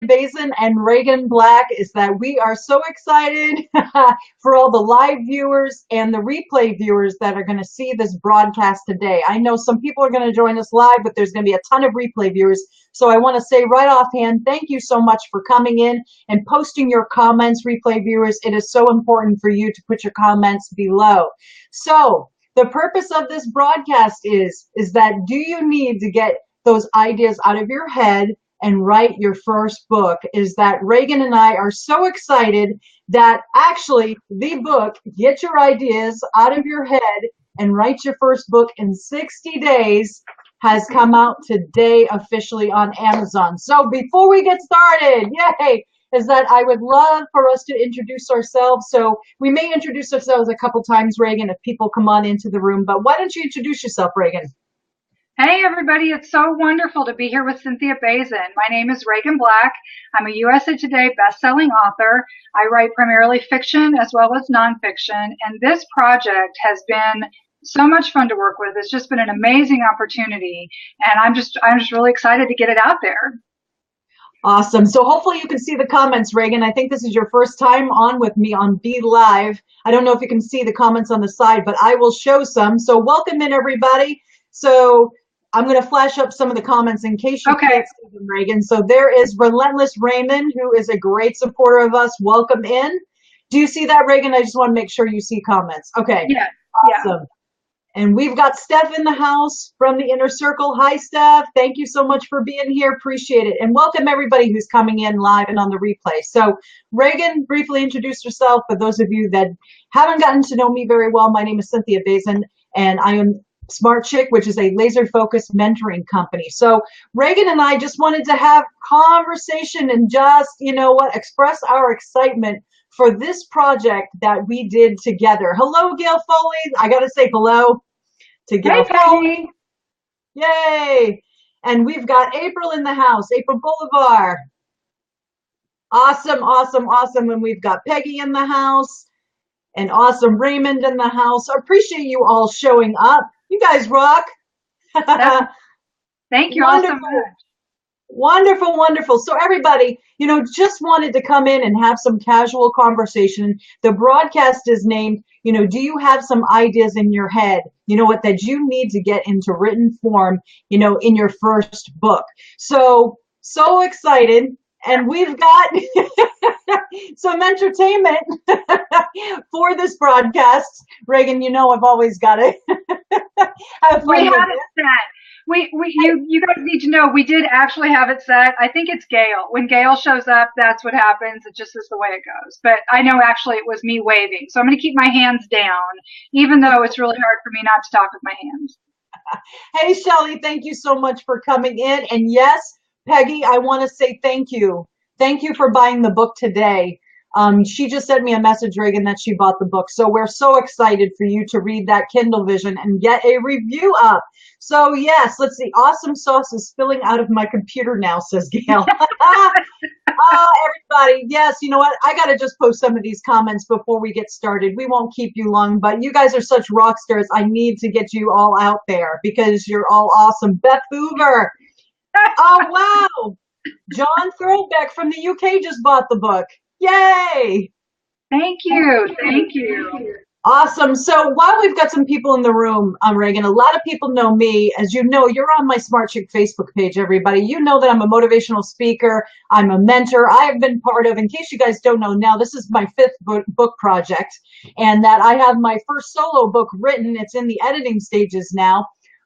Bazin and Regan Black is that we are so excited for all the live viewers and the replay viewers that are going to see this broadcast today. I know some people are going to join us live, but there's going to be a ton of replay viewers. So I want to say right offhand, thank you so much for coming in and posting your comments, replay viewers. It is so important for you to put your comments below. So the purpose of this broadcast is that do you need to get those ideas out of your head and write your first book? Is that Regan and I are so excited that actually the book, Get Your Ideas Out of Your Head and Write Your First Book in 60 Days, has come out today officially on Amazon. So before we get started, yay, is that I would love for us to introduce ourselves. So we may introduce ourselves a couple times, Regan, if people come on into the room. But why don't you introduce yourself, Regan? Hey everybody, it's so wonderful to be here with Cynthia Bazin. My name is Regan Black. I'm a USA Today best-selling author. I write primarily fiction as well as nonfiction, and this project has been so much fun to work with. It's just been an amazing opportunity, and I'm just really excited to get it out there. Awesome. So hopefully you can see the comments, Regan. I think this is your first time on with me on Be Live. I don't know if you can see the comments on the side, but I will show some. So welcome in, everybody. So I'm going to flash up some of the comments in case you can't see them, Regan. So there is Relentless Raymond, who is a great supporter of us. Welcome in. Do you see that, Regan? I just want to make sure you see comments. Okay. Yeah. Awesome. Yeah. And we've got Steph in the house from the Inner Circle. Hi, Steph. Thank you so much for being here. Appreciate it. And welcome everybody who's coming in live and on the replay. So Regan, briefly introduce yourself. For those of you that haven't gotten to know me very well, my name is Cynthia Bazin, and I am Smart Chick, which is a laser-focused mentoring company. So Regan and I just wanted to have conversation and just, you know what, express our excitement for this project that we did together. Hello, Gail Foley. I got to say hello to Gail Foley. Yay. And we've got April in the house, April Boulevard. Awesome, awesome, awesome. And we've got Peggy in the house and awesome Raymond in the house. I appreciate you all showing up. You guys rock. Thank you all so much. Wonderful, wonderful. So everybody, you know, just wanted to come in and have some casual conversation. The broadcast is named, you know, do you have some ideas in your head, you know what, that you need to get into written form, you know, in your first book. So excited. And we've got some entertainment for this broadcast. Regan, you know I've always got to have fun. We had it set. You guys need to know we did actually have it set. I think it's Gail. When Gail shows up, that's what happens. It just is the way it goes. But I know actually it was me waving. So I'm going to keep my hands down, even though it's really hard for me not to talk with my hands. Hey, Shelley, thank you so much for coming in. And yes, Peggy, I want to say thank you. Thank you for buying the book today. She just sent me a message, Regan, that she bought the book. So we're so excited for you to read that Kindle Vision and get a review up. So yes, let's see. Awesome sauce is spilling out of my computer now, says Gail. Everybody, yes, you know what? I got to just post some of these comments before we get started. We won't keep you long, but you guys are such rock stars. I need to get you all out there because you're all awesome. Beth Hoover. Oh, wow. John Throwback from the UK just bought the book. Yay! Thank you. Thank you. Awesome. So while we've got some people in the room, Regan, a lot of people know me. As you know, you're on my Smart Chick Facebook page, everybody. You know that I'm a motivational speaker. I'm a mentor. I have been part of, in case you guys don't know now, this is my 5th book project, and that I have my first solo book written. It's in the editing stages now.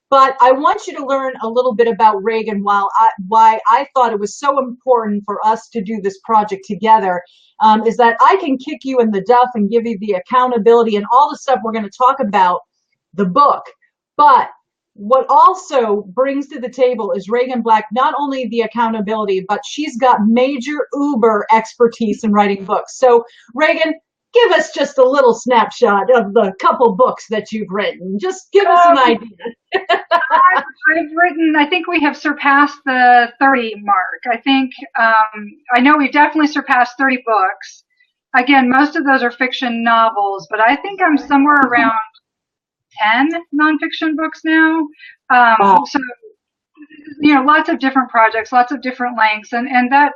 But I want you to learn a little bit about Regan, why I thought it was so important for us to do this project together, is that I can kick you in the duff and give you the accountability and all the stuff we're going to talk about the book. But what also brings to the table is Regan Black, not only the accountability, but she's got major uber expertise in writing books. So Regan, give us just a little snapshot of the couple books that you've written. Just give us an idea. I've written, I think we have surpassed the 30 mark. I think, I know we've definitely surpassed 30 books. Again, most of those are fiction novels, but I think I'm somewhere around 10 nonfiction books now. So lots of different projects, lots of different lengths, and that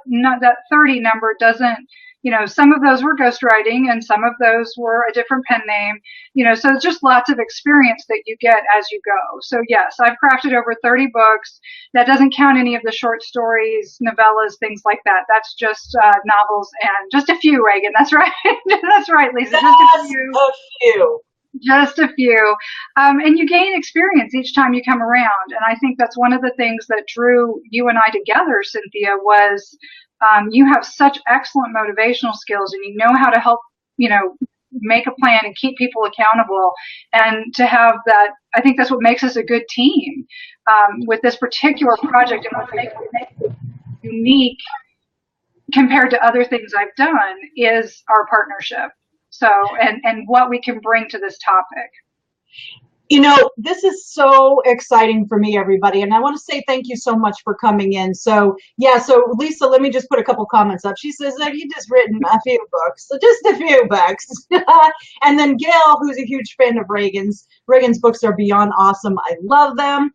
30 number doesn't, some of those were ghostwriting and some of those were a different pen name, so it's just lots of experience that you get as you go. So yes, I've crafted over 30 books. That doesn't count any of the short stories, novellas, things like that. That's just novels and just a few, Reagan. That's right. That's right, Lisa. Just a few. A few. Just a few. And you gain experience each time you come around. And I think that's one of the things that drew you and I together, Cynthia, was you have such excellent motivational skills and you know how to help, make a plan and keep people accountable. And to have that, I think that's what makes us a good team with this particular project, and what makes it unique compared to other things I've done is our partnership. So, and what we can bring to this topic. This is so exciting for me, everybody. And I want to say thank you so much for coming in. So, yeah, so Lisa, let me just put a couple comments up. She says that you just written a few books, so just a few books. And then Gail, who's a huge fan of Regan's books are beyond awesome. I love them.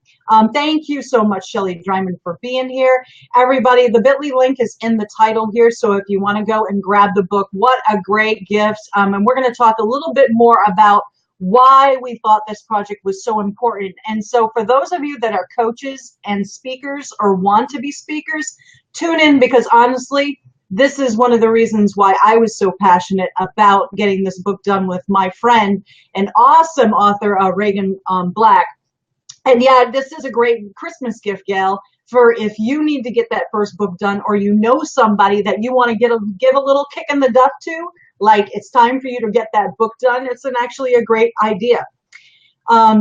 Thank you so much, Shelley Dryman, for being here. Everybody, the bit.ly link is in the title here. So if you want to go and grab the book, what a great gift. And we're going to talk a little bit more about why we thought this project was so important. And so for those of you that are coaches and speakers or want to be speakers, tune in, because honestly, this is one of the reasons why I was so passionate about getting this book done with my friend and awesome author, Regan Black. And yeah, this is a great Christmas gift, Gail, for if you need to get that first book done, or you know somebody that you want to give a little kick in the duck to, like it's time for you to get that book done. It's actually a great idea.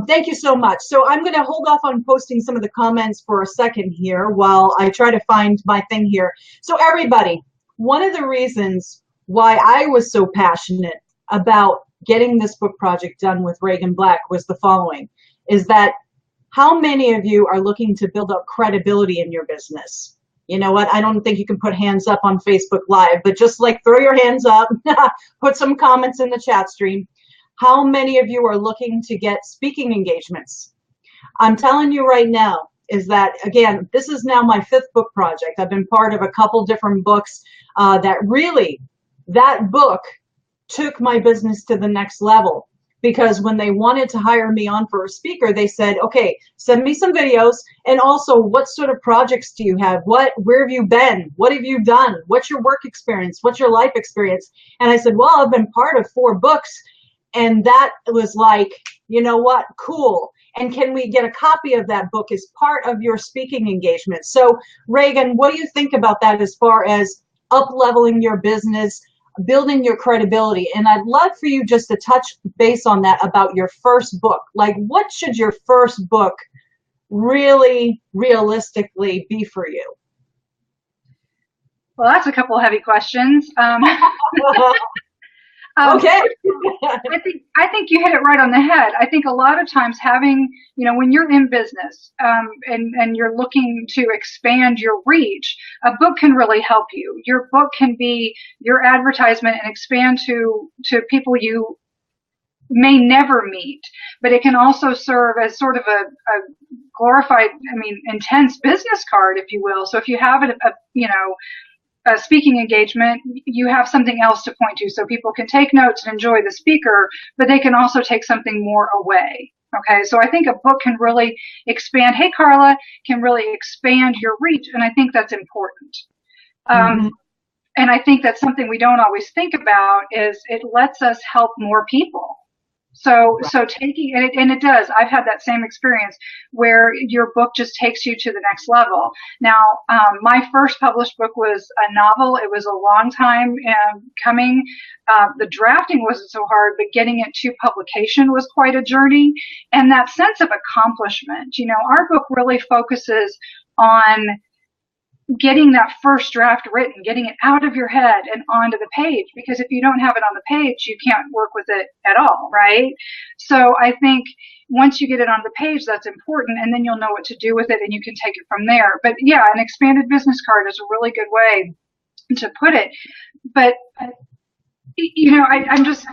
Thank you so much. So I'm going to hold off on posting some of the comments for a second here while I try to find my thing here. So everybody, one of the reasons why I was so passionate about getting this book project done with Regan Black was the following, is that how many of you are looking to build up credibility in your business? You know what? I don't think you can put hands up on Facebook Live, but just like throw your hands up, put some comments in the chat stream. How many of you are looking to get speaking engagements? I'm telling you right now is that, again, this is now my 5th book project. I've been part of a couple different books that book took my business to the next level. Because when they wanted to hire me on for a speaker, they said, okay, send me some videos, and also what sort of projects do you have? Where have you been? What have you done? What's your work experience? What's your life experience? And I said, well, I've been part of 4 books. And that was like, you know what, cool. And can we get a copy of that book as part of your speaking engagement? So Regan, what do you think about that as far as up-leveling your business, building your credibility? And I'd love for you just to touch base on that about your first book. Like, what should your first book really realistically be for you? Well, that's a couple of heavy questions. Okay. I think you hit it right on the head. I think a lot of times having, when you're in business and you're looking to expand your reach, a book can really help you. Your book can be your advertisement and expand to people you may never meet, but it can also serve as sort of a glorified, intense business card, if you will. So if you have a speaking engagement, you have something else to point to, so people can take notes and enjoy the speaker, but they can also take something more away. Okay, so I think a book can really expand. Hey, Carla, can really expand your reach, and I think that's important. And I think that's something we don't always think about, is it lets us help more people. So taking it, and it does. I've had that same experience where your book just takes you to the next level. Now, my first published book was a novel. It was a long time coming. The drafting wasn't so hard, but getting it to publication was quite a journey. And that sense of accomplishment, our book really focuses on getting that first draft written, getting it out of your head and onto the page, because if you don't have it on the page, you can't work with it at all, right? So I think once you get it on the page, that's important, and then you'll know what to do with it and you can take it from there. But yeah, an expanded business card is a really good way to put it. But, I'm just,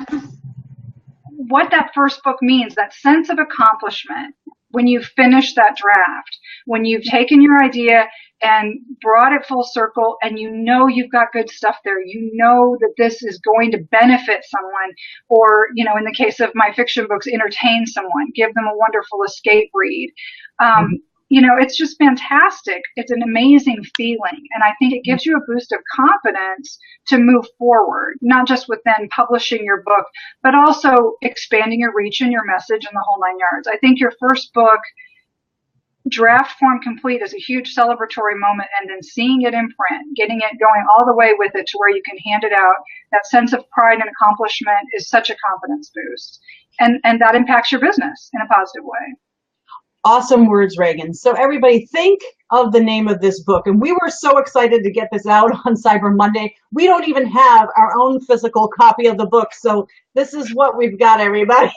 what that first book means, that sense of accomplishment, when you've finished that draft, when you've taken your idea and brought it full circle and you know you've got good stuff there, you know that this is going to benefit someone, or, you know, in the case of my fiction books, entertain someone, give them a wonderful escape read. Um, you know, it's just fantastic. It's an amazing feeling. And I think it gives you a boost of confidence to move forward, not just with then publishing your book, but also expanding your reach and your message and the whole nine yards. I think your first book, draft form complete, is a huge celebratory moment, and then seeing it in print, getting it going all the way with it to where you can hand it out, that sense of pride and accomplishment is such a confidence boost. And that impacts your business in a positive way. Awesome words, Regan. So everybody, think of the name of this book. And we were so excited to get this out on Cyber Monday. We don't even have our own physical copy of the book. So this is what we've got, everybody.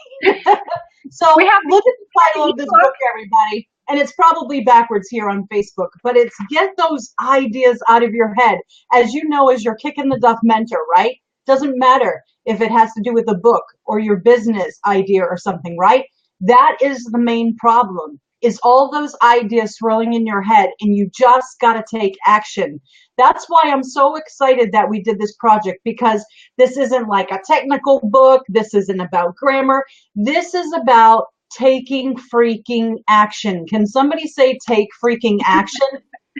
So look at the title of this book, everybody. And it's probably backwards here on Facebook, but it's Get Those Ideas Out of Your Head. As you know, as your Kick in the Duff mentor, right? Doesn't matter if it has to do with a book or your business idea or something, right? That is the main problem, is all those ideas swirling in your head, and you just got to take action. That's why I'm so excited that we did this project, because this isn't like a technical book. This isn't about grammar. This is about taking freaking action. Can somebody say take freaking action?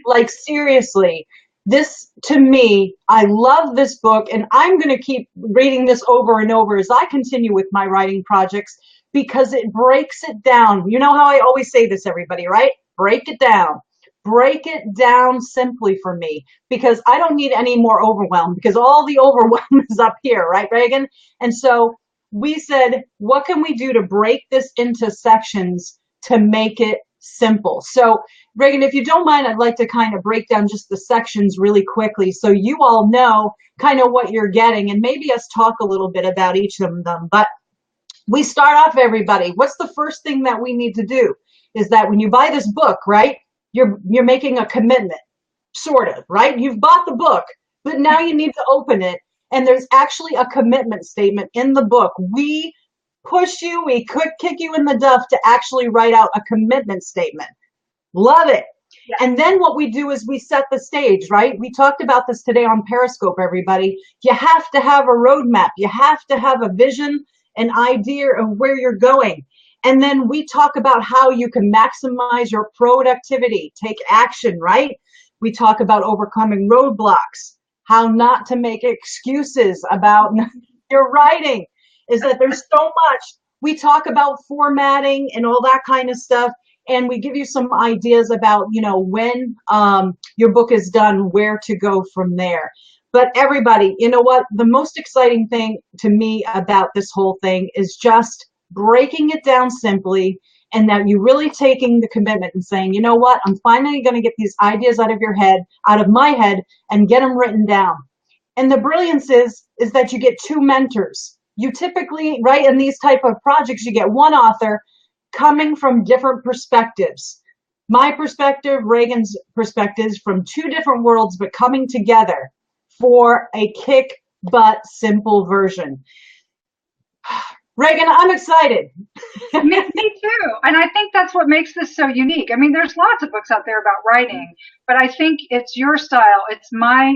Like, seriously. This, to me, I love this book, and I'm going to keep reading this over and over as I continue with my writing projects, because it breaks it down. You know how I always say this, everybody, right? Break it down. Break it down simply for me, because I don't need any more overwhelm, because all the overwhelm is up here, right, Regan? And so we said, what can we do to break this into sections to make it simple? So, Regan, if you don't mind, I'd like to kind of break down just the sections really quickly so you all know kind of what you're getting, and maybe us talk a little bit about each of them. But we start off, everybody. What's the first thing that we need to do? Is that when you buy this book, right, you're making a commitment, sort of, right? You've bought the book, but now you need to open it, and there's actually a commitment statement in the book. We push you, we could kick you in the duff to actually write out a commitment statement. Love it. Yeah. And then what we do is we set the stage, right? We talked about this today on Periscope, everybody. You have to have a roadmap. You have to have a vision, an idea of where you're going. And then we talk about how you can maximize your productivity, take action, right? We talk about overcoming roadblocks, how not to make excuses about your writing, is that there's so much. We talk about formatting and all that kind of stuff. And we give you some ideas about, you know, when your book is done, where to go from there. But everybody, you know what? The most exciting thing to me about this whole thing is just breaking it down simply, and that you really taking the commitment and saying, you know what? I'm finally going to get these ideas out of your head, out of my head, and get them written down. And the brilliance is that you get two mentors. You typically, right, in these type of projects, you get one author coming from different perspectives. My perspective, Regan's perspectives, from two different worlds, but coming together for a kick butt simple version. Regan, I'm excited. Me too. And I think that's what makes this so unique. I mean, there's lots of books out there about writing, but I think it's your style. It's my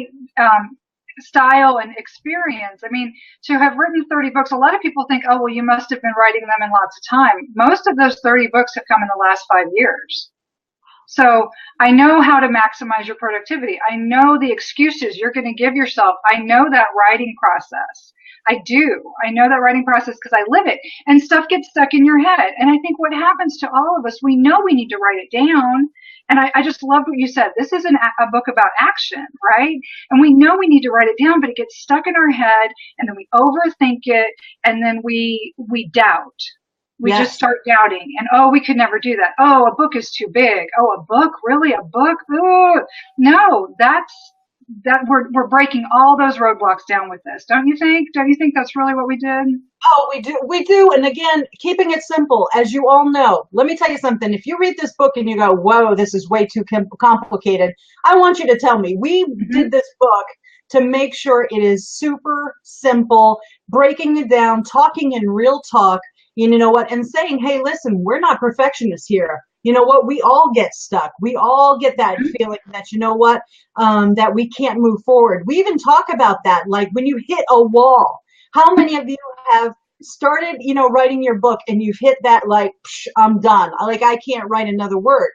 style and experience. I mean, to have written 30 books, a lot of people think, oh, well, you must have been writing them in lots of time. Most of those 30 books have come in the last 5 years. So I know how to maximize your productivity. I know the excuses you're going to give yourself. I know that writing process. I do. I know that writing process because I live it, and stuff gets stuck in your head. And I think what happens to all of us, we know we need to write it down. And I just love what you said. This is a book about action, right? And we know we need to write it down, but it gets stuck in our head, and then we overthink it, and then we doubt. We Yes. just start doubting, and oh, we could never do that. Oh, a book is too big. Oh, a book? Really? A book? Ooh. No, that we're breaking all those roadblocks down with this. Don't you think? Don't you think that's really what we did? Oh, we do. And again, keeping it simple, as you all know. Let me tell you something. If you read this book and you go, whoa, this is way too complicated, I want you to tell me. We did this book to make sure it is super simple, breaking it down, talking in real talk, you know what, and saying, hey, listen, we're not perfectionists here. You know what? We all get stuck. We all get that feeling that, you know what, that we can't move forward. We even talk about that, like when you hit a wall. How many of you have started, writing your book and you've hit that, like, psh, I'm done. Like, I can't write another word.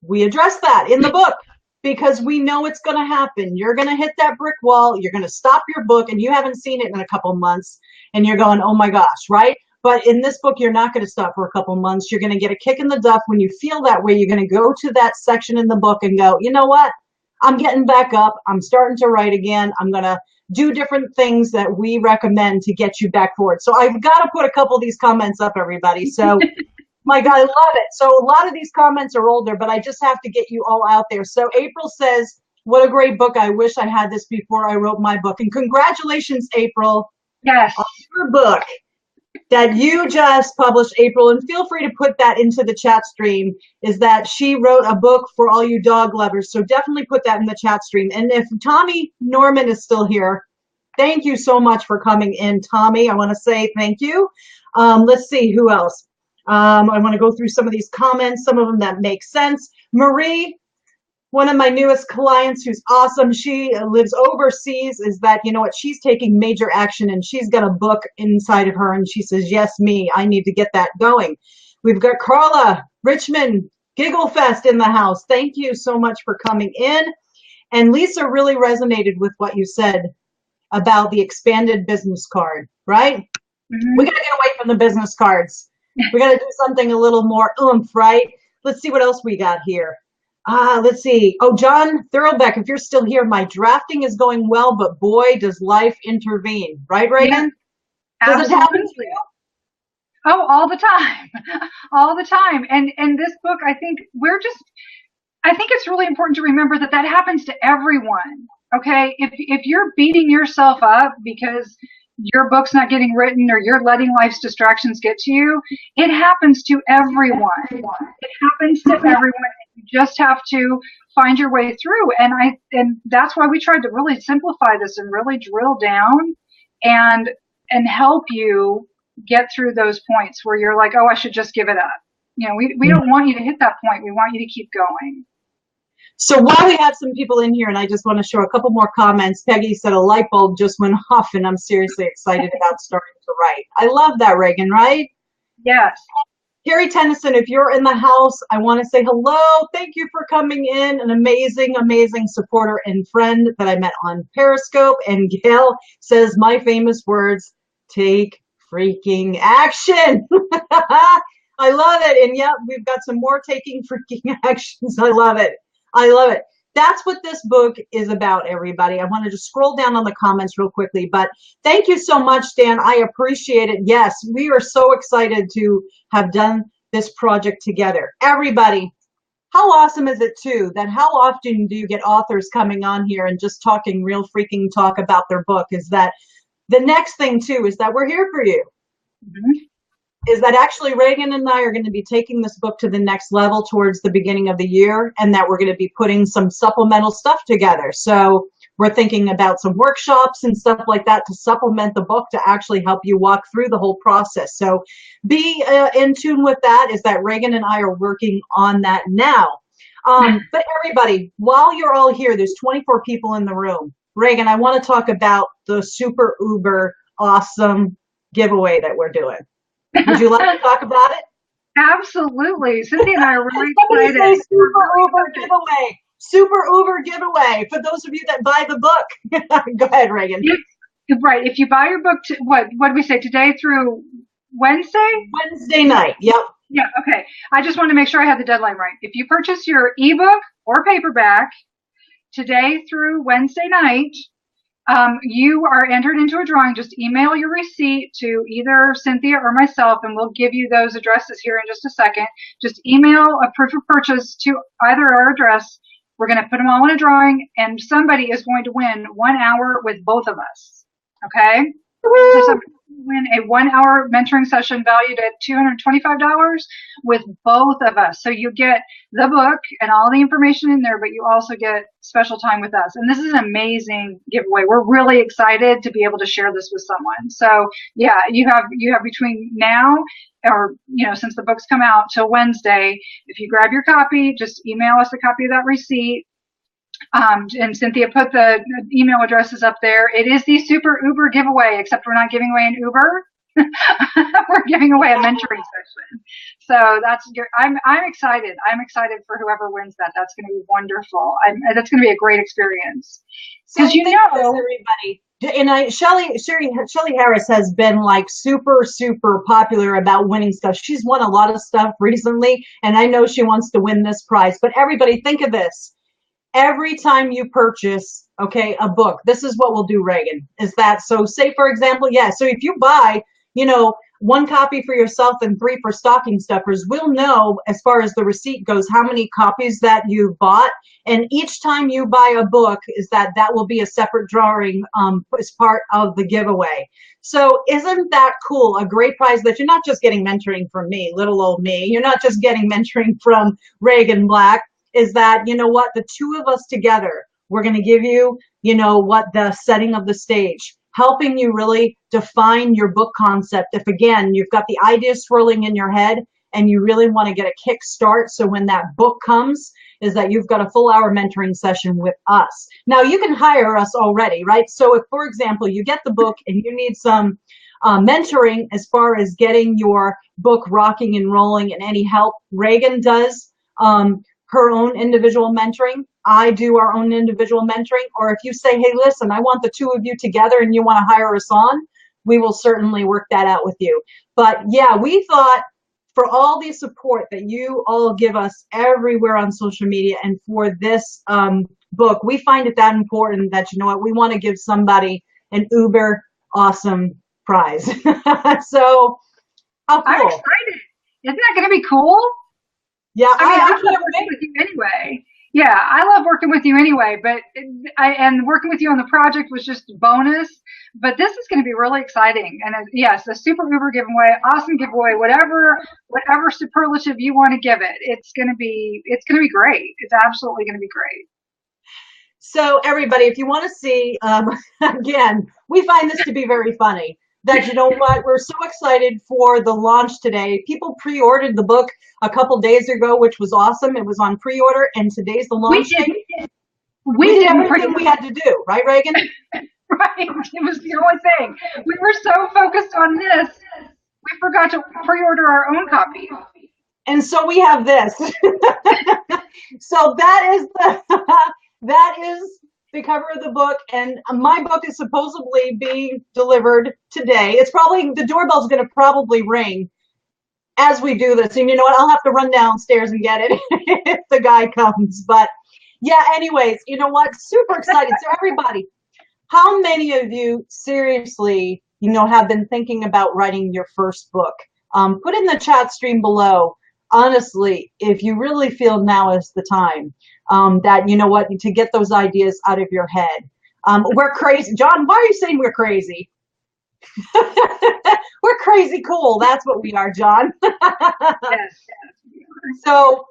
We address that in the book because we know it's going to happen. You're going to hit that brick wall. You're going to stop your book and you haven't seen it in a couple months and you're going, oh my gosh, right? But in this book, you're not going to stop for a couple months. You're going to get a kick in the duff. When you feel that way, you're going to go to that section in the book and go, you know what? I'm getting back up. I'm starting to write again. I'm going to do different things that we recommend to get you back forward. So I've got to put a couple of these comments up, everybody. So my God, I love it. So a lot of these comments are older, but I just have to get you all out there. So April says, what a great book. I wish I had this before I wrote my book. And congratulations, April, Yes. on your book that you just published, April. And feel free to put that into the chat stream, is that she wrote a book for all you dog lovers. So definitely put that in the chat stream. And if Tommy Norman is still here, thank you so much for coming in, Tommy. I want to say thank you. Let's see who else. I want to go through some of these comments, some of them that make sense. Marie, one of my newest clients who's awesome, she lives overseas, is that, you know what, she's taking major action and she's got a book inside of her and she says, yes, me, I need to get that going. We've got Carla Richmond Giggle Fest in the house. Thank you so much for coming in. And Lisa really resonated with what you said about the expanded business card, right? Mm-hmm. We got to get away from the business cards. We got to do something a little more oomph, right? Let's see what else we got here. Let's see. Oh, John Thurlbeck, if you're still here, my drafting is going well, but boy, does life intervene. Right, Regan? Yeah, does it happen to you? Oh, all the time. All the time. And this book, I think it's really important to remember that happens to everyone. Okay? If you're beating yourself up because your book's not getting written or you're letting life's distractions get to you, it happens to everyone. It happens to everyone. You just have to find your way through. And that's why we tried to really simplify this and really drill down and help you get through those points where you're like, oh, I should just give it up. You know, we don't want you to hit that point. We want you to keep going. So while we have some people in here, and I just want to show a couple more comments, Peggy said a light bulb just went off, and I'm seriously excited about starting to write. I love that, Regan, right? Yes. Carrie Tennyson, if you're in the house, I want to say hello. Thank you for coming in. An amazing, amazing supporter and friend that I met on Periscope. And Gail says my famous words, take freaking action. I love it. And yep, we've got some more taking freaking actions. I love it. I love it. That's what this book is about, everybody. I wanted to scroll down on the comments real quickly, but thank you so much, Dan. I appreciate it. Yes, we are so excited to have done this project together. Everybody, how awesome is it, too, that how often do you get authors coming on here and just talking real freaking talk about their book? Is that the next thing, too, is that we're here for you. Mm-hmm. Is that actually Regan and I are going to be taking this book to the next level towards the beginning of the year, and that we're going to be putting some supplemental stuff together. So we're thinking about some workshops and stuff like that to supplement the book to actually help you walk through the whole process. So be in tune with that, is that Regan and I are working on that now. But everybody, while you're all here, there's 24 people in the room. Regan, I want to talk about the super uber awesome giveaway that we're doing. Would you like to talk about it? Absolutely. Cynthia and I are really excited. Super Uber giveaway. Super Uber giveaway for those of you that buy the book. Go ahead, Regan. Right. If you buy your book, what did we say, today through Wednesday? Wednesday night. Yep. Yeah. Okay. I just want to make sure I had the deadline right. If you purchase your ebook or paperback today through Wednesday night, you are entered into a drawing. Just email your receipt to either Cynthia or myself, and we'll give you those addresses here in just a second. Just email a proof of purchase to either our address. We're going to put them all in a drawing, and somebody is going to win 1 hour with both of us. Okay? So win a 1 hour mentoring session valued at $225 with both of us. So you get the book and all the information in there, but you also get special time with us. And this is an amazing giveaway. We're really excited to be able to share this with someone. So yeah, you have between now or, since the books come out till Wednesday, if you grab your copy, just email us a copy of that receipt. And Cynthia put the email addresses up there. It is the Super Uber giveaway, except we're not giving away an Uber. We're giving away a mentoring session. So I'm excited. I'm excited for whoever wins that. That's going to be wonderful. That's going to be a great experience. Because everybody. And Shelly Harris has been like super, super popular about winning stuff. She's won a lot of stuff recently, and I know she wants to win this prize. But everybody, think of this. Every time you purchase, a book, this is what we'll do, Regan, is that, so say, for example, so if you buy, 1 copy for yourself and 3 for stocking stuffers, we'll know, as far as the receipt goes, how many copies that you've bought. And each time you buy a book, is that will be a separate drawing as part of the giveaway. So isn't that cool? A great prize that you're not just getting mentoring from me, little old me. You're not just getting mentoring from Regan Black. Is that, the two of us together, we're going to give you, the setting of the stage, helping you really define your book concept. If, again, you've got the ideas swirling in your head and you really want to get a kick start, so when that book comes, is that you've got a full hour mentoring session with us. Now, you can hire us already, right? So if, for example, you get the book and you need some mentoring as far as getting your book rocking and rolling, and any help, Regan does her own individual mentoring. I do our own individual mentoring. Or if you say, hey, listen, I want the two of you together and you want to hire us on, we will certainly work that out with you. But yeah, we thought, for all the support that you all give us everywhere on social media and for this book, we find it that important that, we want to give somebody an uber awesome prize. So how cool. I'm excited. Isn't that going to be cool? Yeah, I love working with you anyway. Yeah, I love working with you anyway, but and working with you on the project was just bonus. But this is going to be really exciting. And yes, a super Uber giveaway, awesome giveaway, whatever superlative you want to give it, it's going to be great. It's absolutely going to be great. So everybody, if you want to see, again, we find this to be very funny. That, we're so excited for the launch today. People pre-ordered the book a couple days ago, which was awesome. It was on pre-order, and today's the launch day. We did everything we had to do, right, Regan? Right. It was the only thing. We were so focused on this, we forgot to pre-order our own copy. And so we have this. So that is the cover of the book, and my book is supposedly being delivered today. It's probably, the doorbell's going to probably ring as we do this. And you know what? I'll have to run downstairs and get it if the guy comes. But yeah, anyways, you know what? Super excited. So everybody, how many of you seriously, have been thinking about writing your first book? Put in the chat stream below. Honestly, if you really feel now is the time, that, to get those ideas out of your head. We're crazy. John, why are you saying we're crazy? We're crazy cool. That's what we are, John. Yes. So,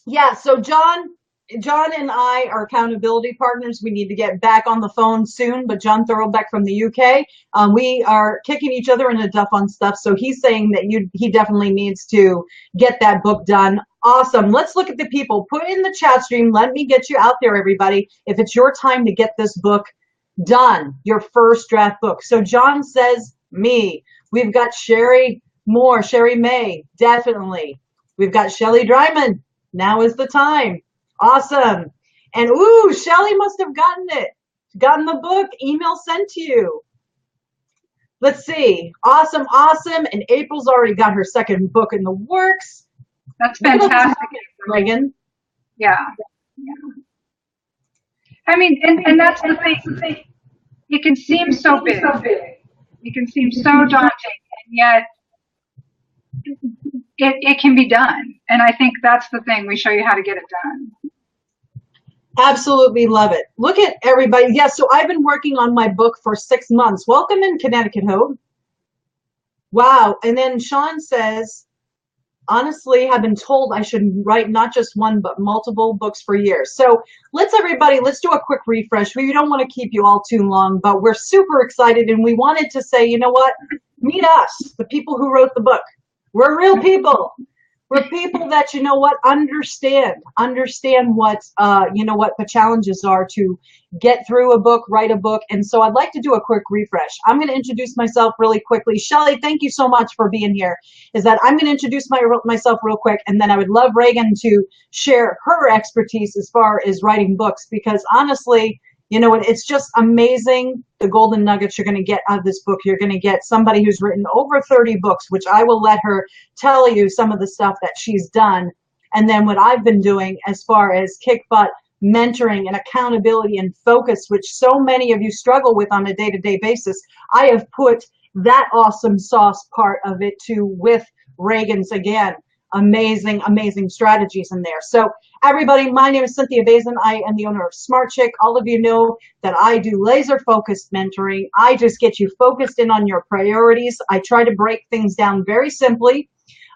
yeah, so John and I are accountability partners. We need to get back on the phone soon, but John Thorobeck from the UK, we are kicking each other in the duff on stuff. So he's saying that he definitely needs to get that book done. Awesome. Let's look at the people. Put in the chat stream. Let me get you out there, everybody. If it's your time to get this book done, your first draft book. So John says me. We've got Sherry Moore, Sherry May, definitely. We've got Shelly Dryman. Now is the time. Awesome. And ooh, Shelly must have gotten the book, email sent to you. Let's see. Awesome. And April's already got her second book in the works. That's fantastic, Regan. Yeah. I mean, and that's the thing. It can seem so big. It can seem so daunting, and yet it can be done. And I think that's the thing. We show you how to get it done. Absolutely love it. Look at everybody. Yes, so I've been working on my book for 6 months. Welcome in, Connecticut Hope. Wow. And then Sean says, honestly, have been told I should write not just one, but multiple books for years. So let's do a quick refresh. We don't want to keep you all too long, but we're super excited. And we wanted to say, you know what? Meet us, the people who wrote the book. We're real people. We're people that, you know what, understand what, what the challenges are to get through a book, write a book. And so I'd like to do a quick refresh. I'm going to introduce myself really quickly. Shelley, thank you so much for being here. Is that I'm going to introduce myself real quick, and then I would love Regan to share her expertise as far as writing books, because honestly, you know, it's just amazing the golden nuggets you're going to get out of this book. You're going to get somebody who's written over 30 books, which I will let her tell you some of the stuff that she's done. And then what I've been doing as far as kick butt mentoring and accountability and focus, which so many of you struggle with on a day-to-day basis. I have put that awesome sauce part of it too with Regan's, again, amazing strategies in there. So everybody, my name is Cynthia Bazin. I am the owner of Smart Chick. All of you know that I do laser focused mentoring. I just get you focused in on your priorities. I try to break things down very simply.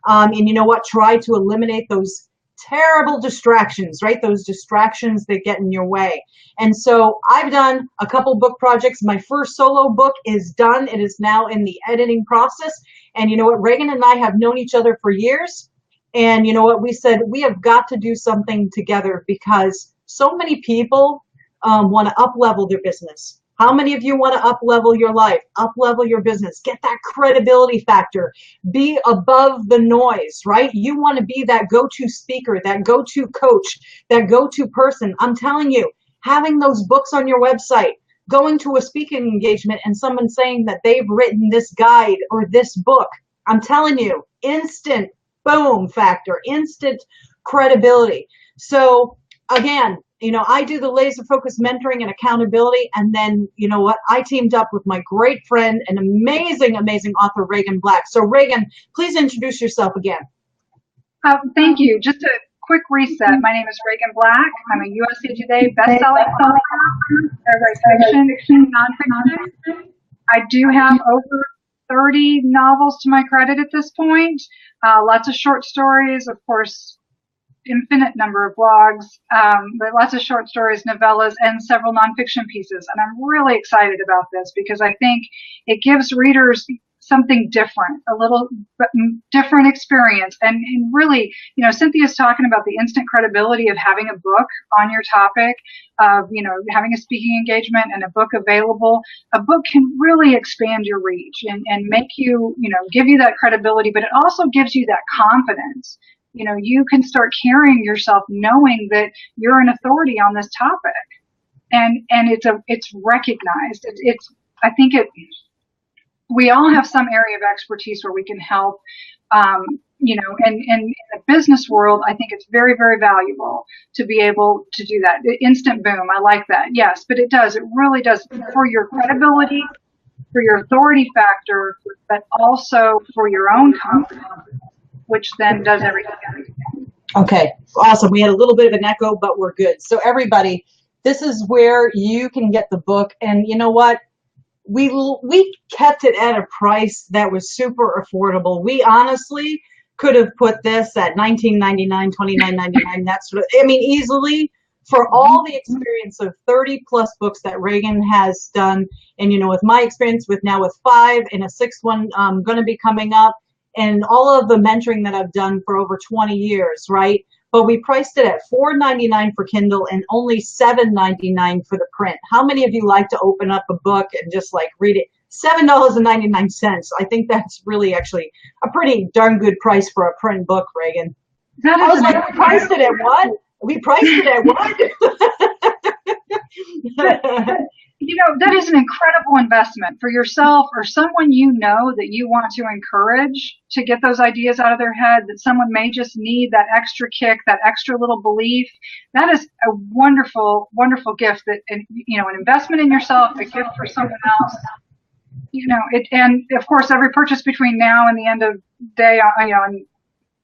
And you know what? Try to eliminate those terrible distractions, right? Those distractions that get in your way. And so I've done a couple book projects. My first solo book is done. It is now in the editing process. And you know what? Regan and I have known each other for years. And you know what? We said we have got to do something together because so many people want to up-level their business. How many of you want to up-level your life, up-level your business, get that credibility factor, be above the noise, right? You want to be that go-to speaker, that go-to coach, that go-to person. I'm telling you, having those books on your website, going to a speaking engagement and someone saying that they've written this guide or this book, I'm telling you, instant boom factor, instant credibility. So again, you know, I do the laser focused mentoring and accountability. And then, you know what? I teamed up with my great friend and amazing author, Regan Black. So Regan, please introduce yourself again. Thank you. Just a quick reset. My name is Regan Black. I'm a USA Today bestselling author. I write fiction, nonfiction. I do have over 30 novels to my credit at this point. Lots of short stories, of course, infinite number of blogs, but lots of short stories, novellas, and several nonfiction pieces. And I'm really excited about this because I think it gives readers something different, a little different experience. And really, you know, Cynthia's talking about the instant credibility of having a book on your topic, of, you know, having a speaking engagement and a book available. A book can really expand your reach and make you, you know, give you that credibility, but it also gives you that confidence. You know, you can start carrying yourself knowing that you're an authority on this topic, and it's recognized. I think we all have some area of expertise where we can help. You know, and in the business world, I think it's very, very valuable to be able to do that. Instant boom, I like that. Yes, but it really does for your credibility, for your authority factor, but also for your own confidence, which then does everything. Okay, awesome. We had a little bit of an echo, but we're good. So everybody, this is where you can get the book. And you know what? We kept it at a price that was super affordable. We honestly could have put this at $19.99, $29.99. That's what, I mean, easily, for all the experience of 30 plus books that Regan has done. And, you know, with my experience with 5 and a 6th one going to be coming up, and all of the mentoring that I've done for over 20 years, right? But we priced it at $4.99 for Kindle and only $7.99 for the print. How many of you like to open up a book and just like read it? $7.99. I think that's really actually a pretty darn good price for a print book, Regan. That I was like, we priced it at what? We priced it at what? You know, that is an incredible investment for yourself or someone you know that you want to encourage to get those ideas out of their head, that someone may just need that extra kick, that extra little belief. That is a wonderful, wonderful gift, that, you know, an investment in yourself, a gift for someone else. You know, and of course, every purchase between now and the end of day, you know, and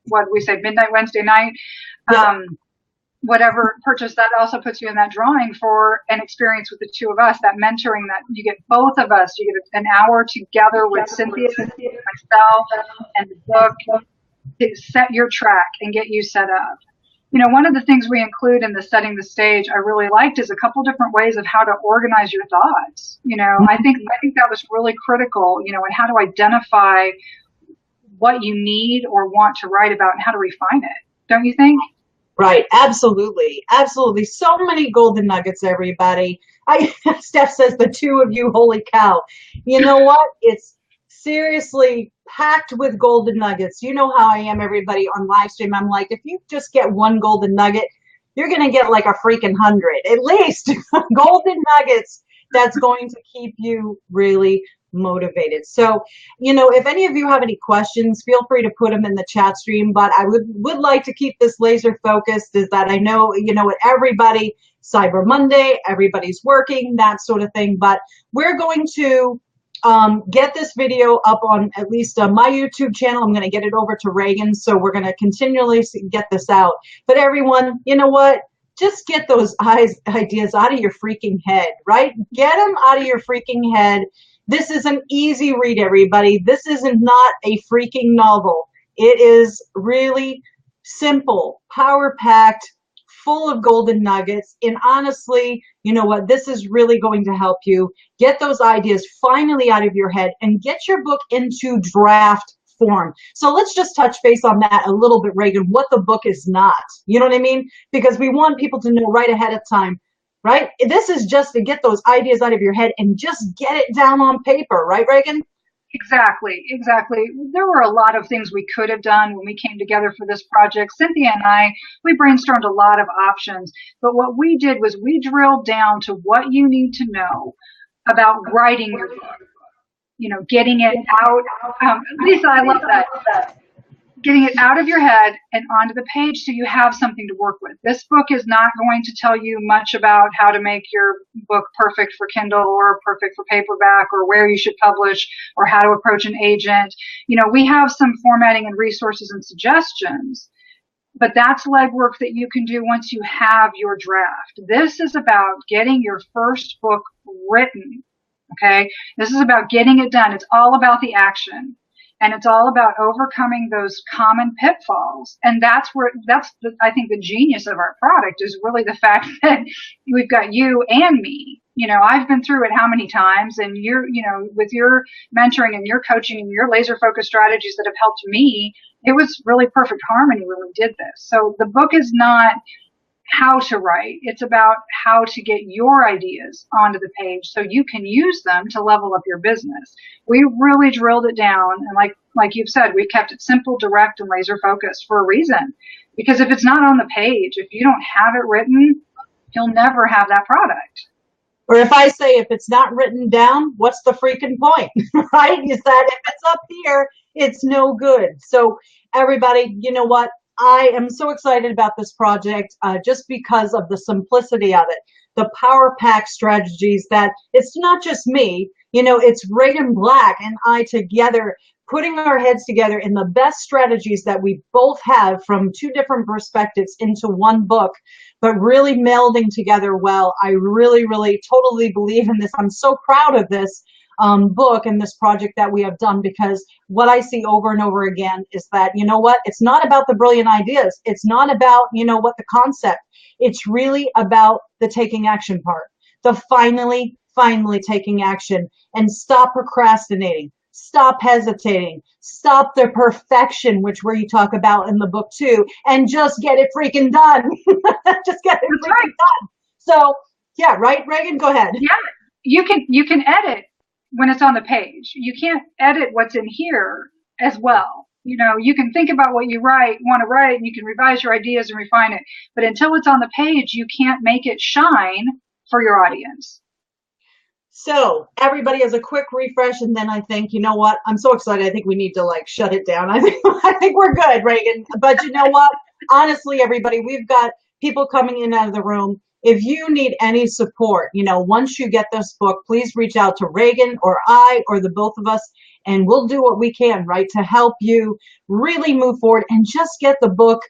what we say, midnight Wednesday night, whatever purchase, that also puts you in that drawing for an experience with the two of us, that mentoring that you get both of us. You get an hour together with Cynthia, myself, and the book to set your track and get you set up. One of the things we include in the setting the stage I really liked is a couple different ways of how to organize your thoughts. I think that was really critical, and how to identify what you need or want to write about and how to refine it. Don't you think? Right. Absolutely. Absolutely. So many golden nuggets, everybody. Steph says the two of you, holy cow. You know what? It's seriously packed with golden nuggets. You know how I am, everybody, on live stream. I'm like, if you just get one golden nugget, you're going to get like a freaking 100, at least golden nuggets that's going to keep you really motivated. So, if any of you have any questions, feel free to put them in the chat stream. But I would like to keep this laser focused, is that I know, with everybody, Cyber Monday, everybody's working, that sort of thing. But we're going to get this video up on at least my YouTube channel. I'm going to get it over to Regan. So we're going to continually get this out. But everyone, you know what? Just get those ideas out of your freaking head, right? Get them out of your freaking head. This is an easy read, everybody. This is not a freaking novel. It is really simple, power-packed, full of golden nuggets. And honestly, you know what? This is really going to help you get those ideas finally out of your head and get your book into draft form. So let's just touch base on that a little bit, Regan, what the book is not. You know what I mean? Because we want people to know right ahead of time. Right? This is just to get those ideas out of your head and just get it down on paper. Right, Regan? Exactly. There were a lot of things we could have done when we came together for this project. Cynthia and I, we brainstormed a lot of options. But what we did was we drilled down to what you need to know about writing your book. Getting it out. Lisa, I love that. Getting it out of your head and onto the page so you have something to work with. This book is not going to tell you much about how to make your book perfect for Kindle or perfect for paperback or where you should publish or how to approach an agent. We have some formatting and resources and suggestions, but that's legwork that you can do once you have your draft. This is about getting your first book written. Okay. This is about getting it done. It's all about the action. And it's all about overcoming those common pitfalls. And I think the genius of our product is really the fact that we've got you and me. I've been through it how many times, and with your mentoring and your coaching and your laser focused strategies that have helped me, it was really perfect harmony when we did this. So the book is not how to write. It's about how to get your ideas onto the page so you can use them to level up your business. We really drilled it down, and like you've said, we kept it simple, direct, and laser focused for a reason. Because if it's not on the page, if you don't have it written, you'll never have that product. Or if I say, if it's not written down, what's the freaking point, right? Is that if it's up here, it's no good. So everybody, you know what? I am so excited about this project just because of the simplicity of it, the power pack strategies that it's not just me, it's Regan Black and I together putting our heads together in the best strategies that we both have from two different perspectives into one book, but really melding together well. I really, really totally believe in this. I'm so proud of this book and this project that we have done, because what I see over and over again is that, you know what, it's not about the brilliant ideas. It's not about, what the concept. It's really about the taking action part, the finally taking action, and stop procrastinating. Stop hesitating. Stop the perfection, which where you talk about in the book too, and just get it freaking done. Just get it freaking done. So yeah, right, Regan, go ahead. Yeah, you can edit when it's on the page. You can't edit what's in here as well. You can think about what you want to write, and you can revise your ideas and refine it. But until it's on the page, you can't make it shine for your audience. So everybody has a quick refresh, and then I think, you know what? I'm so excited. I think we need to shut it down. I think we're good, Regan. But you know what? Honestly, everybody, we've got people coming in and out of the room. If you need any support, once you get this book, please reach out to Regan or I or the both of us, and we'll do what we can, right, to help you really move forward and just get the book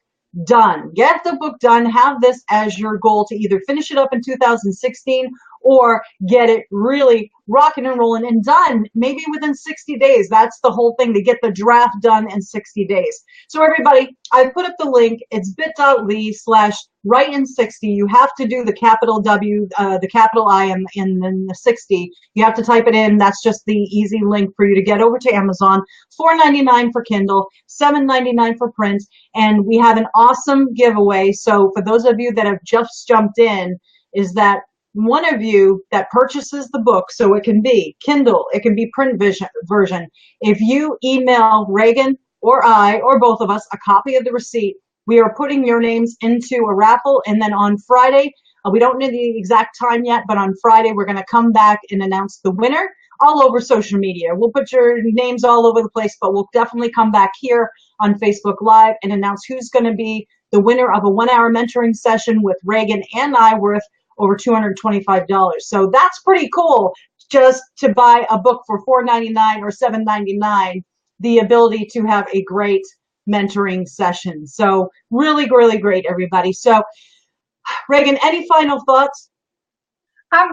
done. Get the book done. Have this as your goal to either finish it up in 2016 or get it really rocking and rolling and done maybe within 60 days. That's the whole thing, to get the draft done in 60 days. So everybody, I put up the link. It's bit.ly/write in 60. You have to do the capital W, the capital I in the 60. You have to type it in. That's just the easy link for you to get over to Amazon. $4.99 for Kindle, $7.99 for print. And we have an awesome giveaway. So for those of you that have just jumped in, is that one of you that purchases the book, so it can be Kindle, it can be print version. If you email Regan or I or both of us a copy of the receipt, we are putting your names into a raffle. And then on Friday, we don't know the exact time yet, but on Friday, we're going to come back and announce the winner all over social media. We'll put your names all over the place, but we'll definitely come back here on Facebook Live and announce who's going to be the winner of a 1-hour mentoring session with Regan and I worth over $225. So that's pretty cool, just to buy a book for $4.99 or $7.99, the ability to have a great mentoring session. So really, really great, everybody. So Regan, any final thoughts? I'm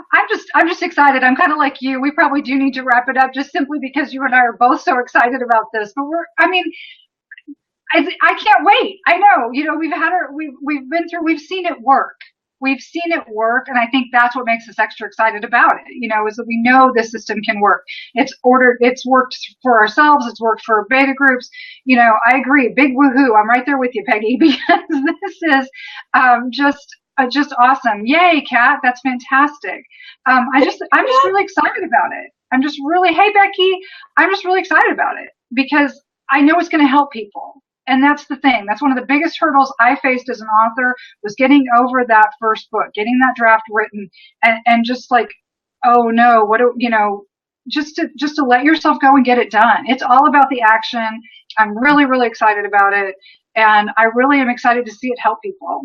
just excited. I'm kind of like you. We probably do need to wrap it up just simply because you and I are both so excited about this. But I can't wait. I know, we've been through, we've seen it work. We've seen it work, and I think that's what makes us extra excited about it, is that we know this system can work. It's worked for ourselves, it's worked for beta groups. I agree. Big woohoo. I'm right there with you, Peggy, because this is just awesome. Yay, Kat, that's fantastic. I'm just really excited about it. Hey, Becky, I'm just really excited about it because I know it's going to help people. And that's the thing. That's one of the biggest hurdles I faced as an author, was getting over that first book, getting that draft written, and just like, oh no, just to let yourself go and get it done. It's all about the action. I'm really, really excited about it. And I really am excited to see it help people.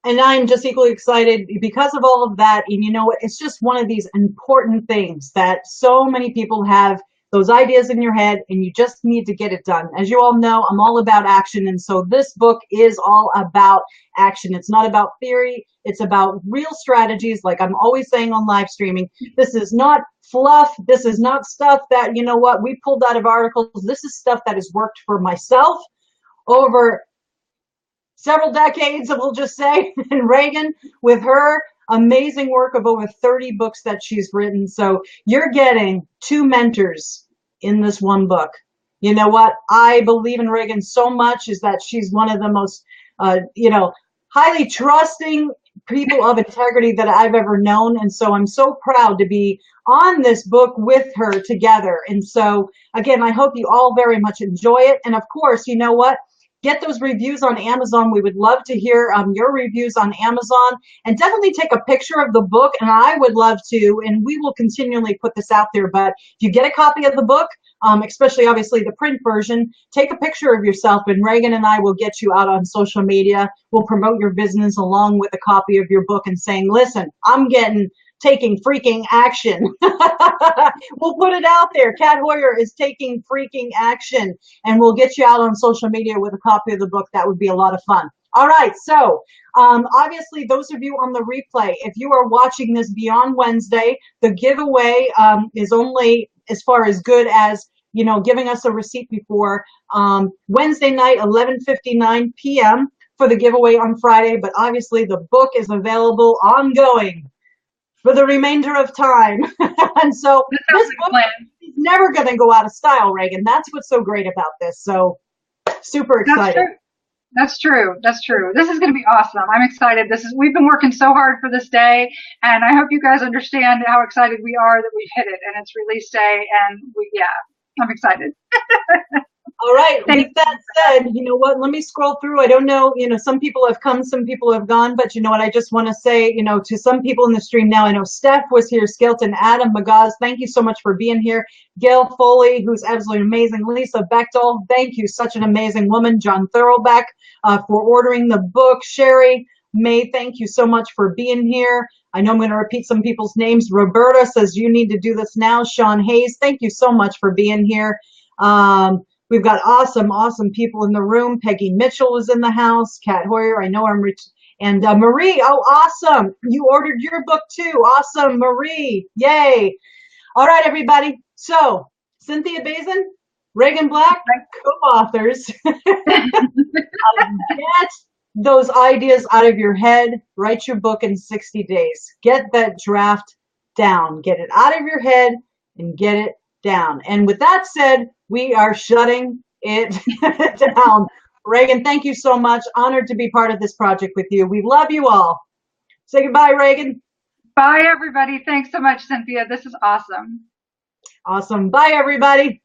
And I'm just equally excited because of all of that. And it's just one of these important things that so many people have those ideas in your head, and you just need to get it done. As you all know, I'm all about action. And so this book is all about action. It's not about theory. It's about real strategies. Like I'm always saying on live streaming, this is not fluff. This is not stuff that, we pulled out of articles. This is stuff that has worked for myself over several decades, we'll just say, and Regan with her amazing work of over 30 books that she's written. So you're getting two mentors in this one book. You know what? I believe in Regan so much, is that she's one of the most, highly trusting people of integrity that I've ever known. And so I'm so proud to be on this book with her together. And so, again, I hope you all very much enjoy it. And of course, you know what? Get those reviews on Amazon. We would love to hear your reviews on Amazon, and definitely take a picture of the book. And I would love to, and we will continually put this out there. But if you get a copy of the book, especially obviously the print version, take a picture of yourself, and Regan and I will get you out on social media. We'll promote your business along with a copy of your book and saying, listen, I'm taking freaking action. We'll put it out there. Kat Hoyer is taking freaking action, and we'll get you out on social media with a copy of the book. That would be a lot of fun. All right. So obviously, those of you on the replay, if you are watching this beyond Wednesday, the giveaway is only as far as good as, giving us a receipt before Wednesday night, 11:59 p.m. for the giveaway on Friday. But obviously, the book is available ongoing for the remainder of time. And so this book is never going to go out of style, Regan. That's what's so great about this. So super excited. That's true. This is going to be awesome. I'm excited. We've been working so hard for this day, and I hope you guys understand how excited we are that we've hit it, and it's release day, and I'm excited. All right. With that said, you know what? Let me scroll through. I don't know. Some people have come, some people have gone, but you know what? I just want to say, to some people in the stream now, I know Steph was here, Skilton, Adam, Magaz, thank you so much for being here. Gail Foley, who's absolutely amazing. Lisa Bechtel, thank you. Such an amazing woman. John Thurlbeck for ordering the book. Sherry May, thank you so much for being here. I know I'm going to repeat some people's names. Roberta says you need to do this now. Sean Hayes, thank you so much for being here. We've got awesome, awesome people in the room. Peggy Mitchell is in the house. Kat Hoyer, I know I'm rich. And Marie, oh, awesome. You ordered your book too. Awesome, Marie. Yay. All right, everybody. So, Cynthia Bazin, Regan Black, co-authors. Get those ideas out of your head. Write your book in 60 days. Get that draft down. Get it out of your head and get it down. And with that said, we are shutting it down. Regan, thank you so much. Honored to be part of this project with you. We love you all. Say goodbye, Regan. Bye, everybody. Thanks so much, Cynthia. This is awesome. Awesome. Bye, everybody.